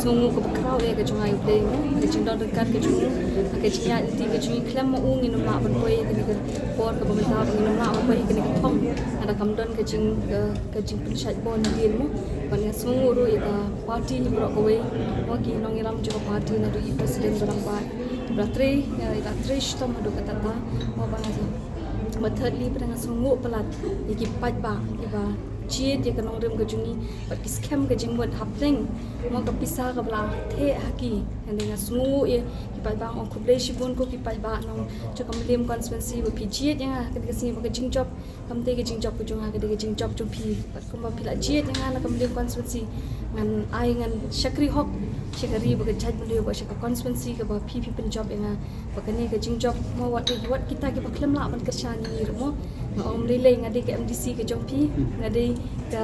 sungu ke bekrau ya ke cungai play mo ke cindor dekat ke cungu ke cinya ti ke cungi klam mo ung inum la berpoi ke ke por ke pemerintah inum la berpoi ke ke thong ada kamdon ke cing pensat bon din mo kan sungu ru ya parti ni bro kowe mo ki nong iram jo parti na ru presiden barang ba beratre ya beratre stom do kata ta mo bang thirdly pada sungu pelat iki pat ba iba chia dia kenong rem ke jungi pat ki scam ke jing buat hapling mo ka pisah ka bla the haki dengan sungu ye ki pat bang on kuble shibun ko ki pat ba nong cho kam lim constituency wo pi chia yang ka ke sini ke jing job kam te ke jing job ko junga ke jing job jo pi pat ko ba pila chia yang na kam lim constituency ngan ai ngan shakri hok shakari ba ke chat beliau ba shaka constituency ke ba pi pen job yang ba ke ni ke jing job mo wat kita ki ba klem la ban kerja ni mo om relay ngadi ke MDC ke jompi ngadi ke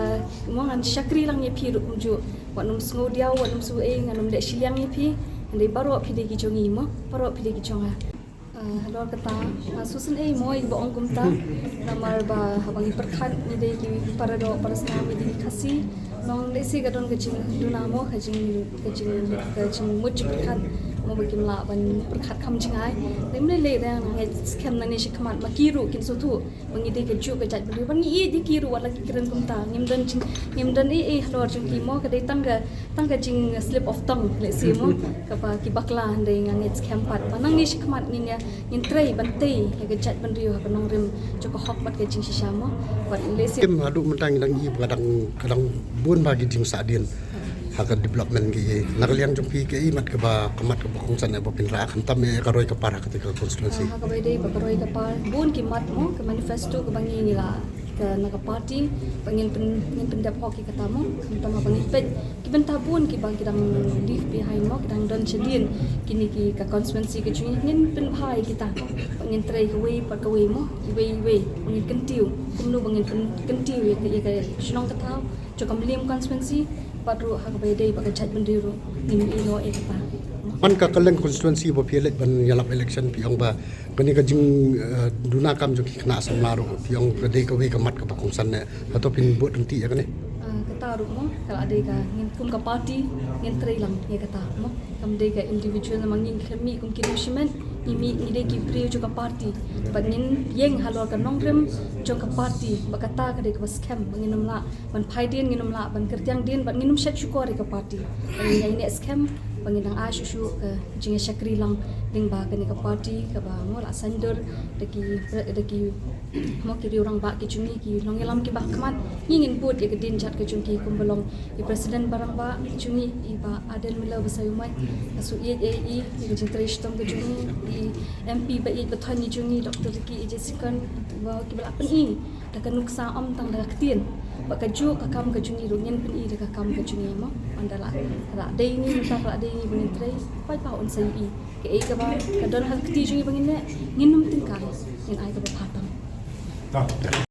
mo ngan shakri lang ye pi ru kumju wanum sngo dia wanum su e nganum de shiliang ye pi ngadi baro pi de ki jongi mo baro pi de ki jonga halor kata susun e mo i boong kumta namar ba habang perkhat ni de ki parado parasna mi de khasi nong de si gadon ke jing duna mo kajing muj perkhat mo bakim la ban perkhat kham jingai lim le da ngai scam na ni shikmat makiru kin so thu bangi de ke ju ke jat beli bangi e de kiru wala ki kren kumta ngim dan e halor jing ki mo ka de tangga jing slip of tongue le si mo ka ba ki bakla de ngai scam pat panang ni shikmat ni ne in trai bantai ke jat ban riu ha nong rim joko hok bat ke jing shisha mo bat le si kim adu mentang dang i kadang bun bagi jing sadien hak development gi nakaliang jumpi ke imat ke ba kamat ke bokong san e bopin ra kan tam e karoi ke parah ketika konstitusi ha ka bai dei ba karoi ka par bun ki mat mo ke manifesto ke bangi ni la ke naga parti pengin pendap hoki kata mo tama bangi pet ki benta bun ki bang kidang leave behind mo kidang don chedin kini ki ka constituency ke chui ngin pen bhai kita pengin trai ke wei pa ke wei mo wei pengin kentiu kumnu pengin kentiu ye ke shnong ka thau cho kam lim constituency patru ha ka bai dei ba ka chat bendiru nim ino e kata man ka kaleng konstitusi bo pielet ban yalap election piong ba kani ka jing duna kam jo ki kena samlaru piong gede ka we ka mat ka bakong san ne atau pin buat nanti ya kane kata ru mo kalau ada ka ngin kum ka party ngin trai lang ye kata mo kam de ka individual na mangin khami kum ki shimen imi ide ki priu jo ka party ban ngin yeng halor ka nongrem jo ka party bakata ka de ka scam banginum la ban phaidin nginum la ban kertiang din ban nginum shat syukor ka party ban ngai ne scam pangindang asyusyu ke jinga shakri lang ding ba ke ka party ka ba mo la sandor deki mo ki orang ba ki chungi ki longelam ki ba khamat ngin put ye ke din chat ke chungi kumbelong i president barang ba chungi i ba adel mila basayumai asu ye e ki jintrish tom ke chungi i MP ba ye bathani chungi dr ki jesikan ba ki ba pen i dakan nuksa om tang da ktien ba ka ju ka kam ka chungi ru ngin pen i da ka kam ka chungi mo andala ra dei ni ta ra dei ni bangin trai pai pa on sai i ke e ka ba ka don hal kti chungi bangin ne ngin num tin ka ngin ai ka ba phatam